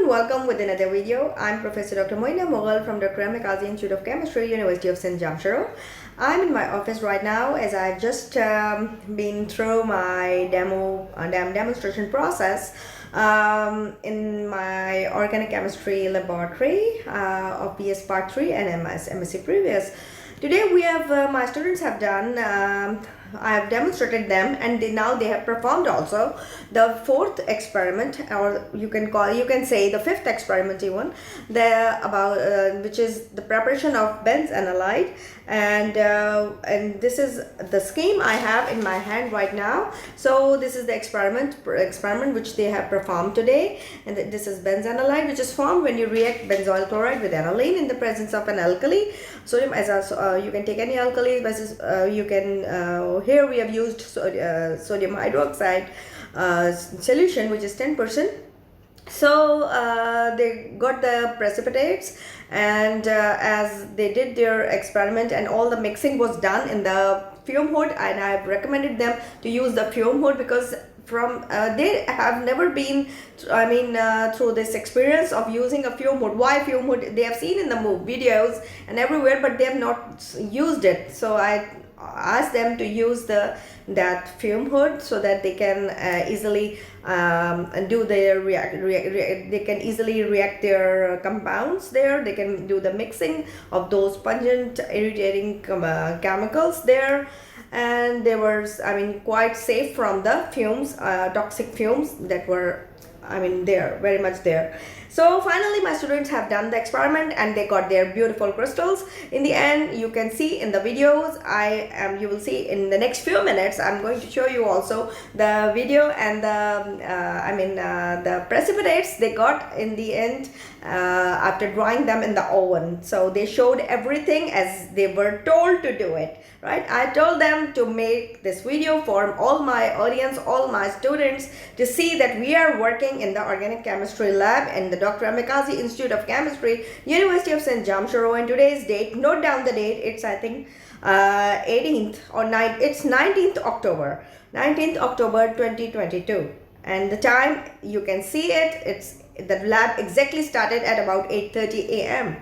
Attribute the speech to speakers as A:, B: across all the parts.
A: welcome with another video. I'm Professor Dr. Moina Mughal from DR.MCHEM Institute of Chemistry, University of Sindh, Jamshoro. I'm in my office right now as I've just been through my demonstration process in my organic chemistry laboratory of BS Part 3 and MSc Previous. Today we have my students have done I have demonstrated them, and now they have performed also the fourth experiment, or you can say the fifth experiment even, which is the preparation of benzanilide, and this is the scheme I have in my hand right now. So this is the experiment which they have performed today, and this is benzanilide, which is formed when you react benzoyl chloride with aniline in the presence of an alkali. Sodium you can take any alkali, you can here we have used sodium hydroxide solution, which is 10%. So they got the precipitates, and as they did their experiment and all the mixing was done in the fume hood, and I've recommended them to use the fume hood because they have never been through this experience of using a fume hood. Why fume hood? They have seen in the videos and everywhere, but they have not used it. So I asked them to use that fume hood so that they can easily do their they can easily react their compounds there. They can do the mixing of those pungent irritating chemicals there, and they were quite safe from the fumes, toxic fumes that were there, very much there. So finally my students have done the experiment and they got their beautiful crystals. In the end, you can see in the videos, you will see in the next few minutes, I'm going to show you also the video and the precipitates they got in the end after drying them in the oven. So they showed everything as they were told to do it, right? I told them to make this video for all my audience, all my students, to see that we are working in the organic chemistry lab in the DR.MCHEM Institute of Chemistry, University of St. Jamshoro. And today's date, note down the date, it's I think 18th or 9th, it's 19th October 2022, and the time you can see it's the lab exactly started at about 8:30 a.m.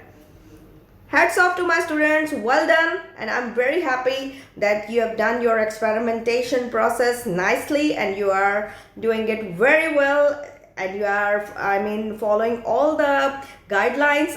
A: Hats off to my students, well done, and I'm very happy that you have done your experimentation process nicely and you are doing it very well, and you are following all the guidelines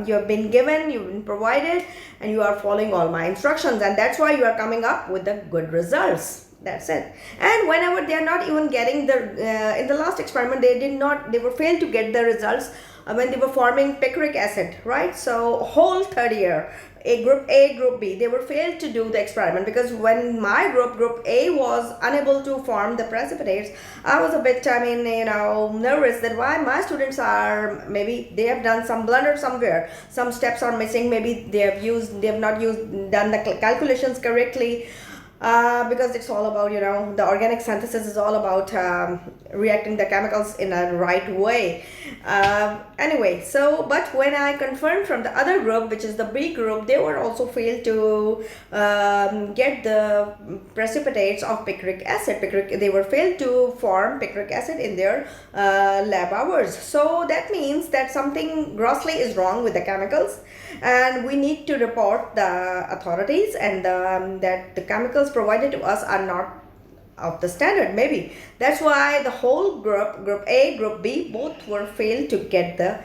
A: you have been given, you've been provided, and you are following all my instructions, and that's why you are coming up with the good results. That's it. And whenever they are not even getting the in the last experiment, they were failed to get the results when they were forming picric acid, right? So whole third year, group A, group B, they were failed to do the experiment because when my group A, was unable to form the precipitates, I was a bit nervous that why my students are, maybe they have done some blunder somewhere, some steps are missing, maybe they have not done the calculations correctly. Because it's all about, the organic synthesis is all about reacting the chemicals in a right way. Anyway, but when I confirmed from the other group, which is the B group, they were also failed to get the precipitates of picric acid. They were failed to form picric acid in their lab hours. So that means that something grossly is wrong with the chemicals, and we need to report the authorities, and that the chemicals provided to us are not of the standard. Maybe that's why the whole group A, group B, both were failed to get the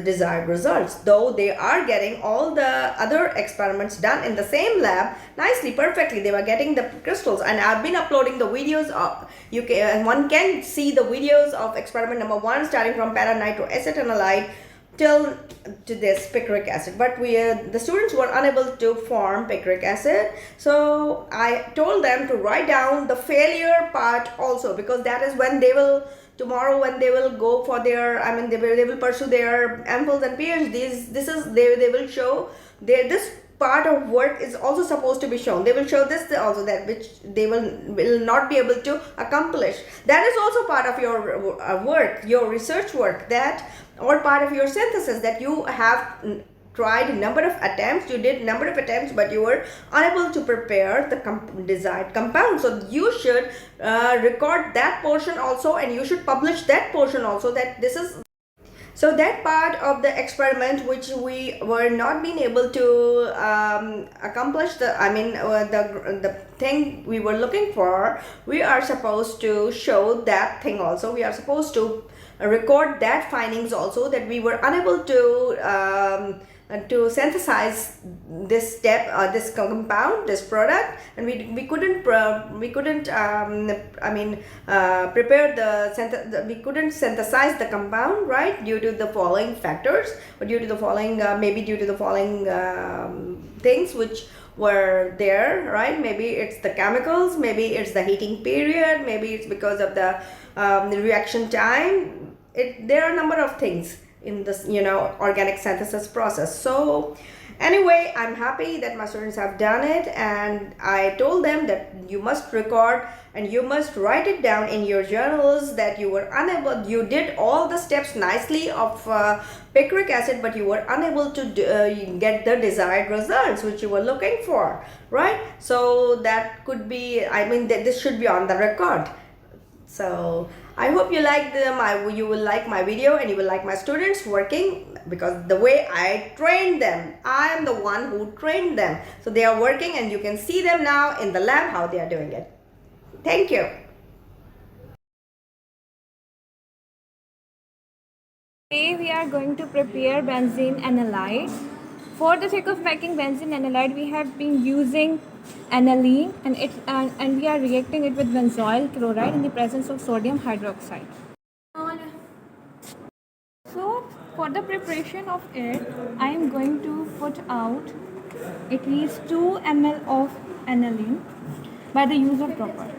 A: desired results, though they are getting all the other experiments done in the same lab nicely, perfectly. They were getting the crystals, and I've been uploading the videos one can see the videos of experiment number 1 starting from para-nitroacetanilide till to this picric acid, but the students were unable to form picric acid. So I told them to write down the failure part also, because that is when they will tomorrow, when they will go for their they will pursue their MPhils and PhDs. They will show this part of work is also supposed to be shown. They will show this also, that which they will not be able to accomplish. That is also part of your work, your research work, or part of your synthesis, that you have tried number of attempts, you did number of attempts, but you were unable to prepare the desired compound. So you should record that portion also, and you should publish that portion also, that this is So that part of the experiment which we were not being able to accomplish, the thing we were looking for, we are supposed to show that thing also. We are supposed to record that findings also, that we were unable to synthesize this step, this compound, this product, and we couldn't prepare we couldn't synthesize the compound, right, due to the following factors, or due to the following maybe due to the following things which were there, right? Maybe it's the chemicals, maybe it's the heating period, maybe it's because of the reaction time. There are a number of things in this organic synthesis process. So anyway, I'm happy that my students have done it, and I told them that you must record and you must write it down in your journals that you did all the steps nicely of picric acid, but you were unable to get the desired results which you were looking for, right? So that could be, this should be on the record. So I hope you like you will like my video, and you will like my students working, because the way I trained them, I am the one who trained them. So they are working, and you can see them now in the lab how they are doing it. Thank you.
B: Today we are going to prepare benzene anilide. For the sake of making benzene anilide, we have been using aniline, and we are reacting it with benzoyl chloride in the presence of sodium hydroxide. So for the preparation of it, I am going to put out at least 2 ml of aniline by the use of dropper.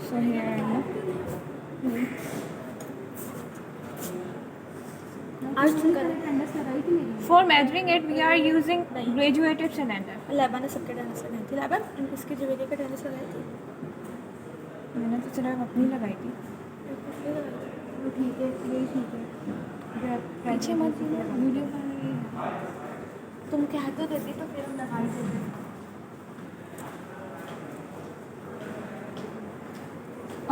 B: So here I am. For measuring it, we are using graduated cylinder. मैंने तो सिर्फ अपनी लगाई थी. ठीक है, यही ठीक है. पीछे मत वीडियो बन रही है. तुम कह तो देती तो फिर हम लगाई देते.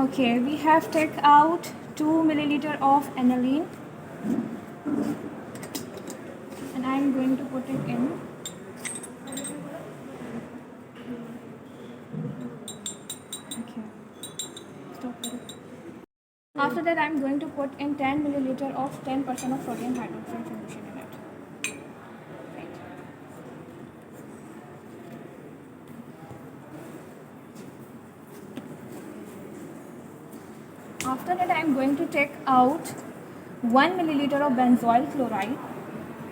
B: Okay, we have taken out 2 milliliter of aniline, and I am going to put it in. Okay, stop it. After that, I am going to put in 10 milliliter of 10% of sodium hydroxide solution in it. Right. After that, I am going to take out 1 milliliter of benzoyl chloride.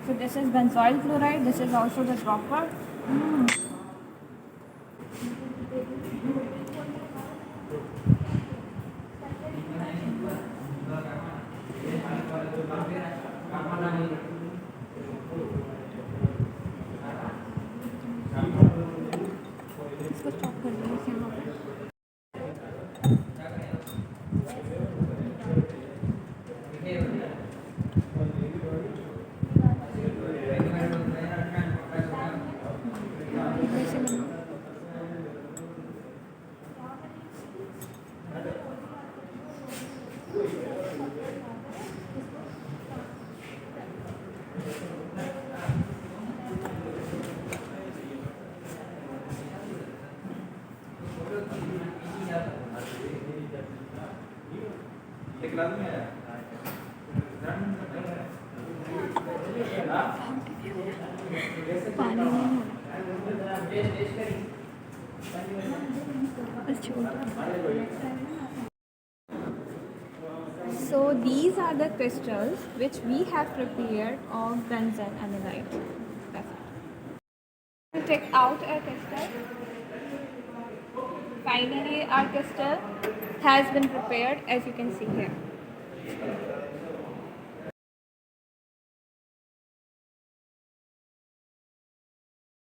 B: So this is benzoyl chloride. This is also the dropper. इसको stop कर दीजिए यहाँ पे. पानी नहीं So these are the crystals which we have prepared of benzene anilide. We take out a crystal. Finally, our crystal has been prepared, as you can see here.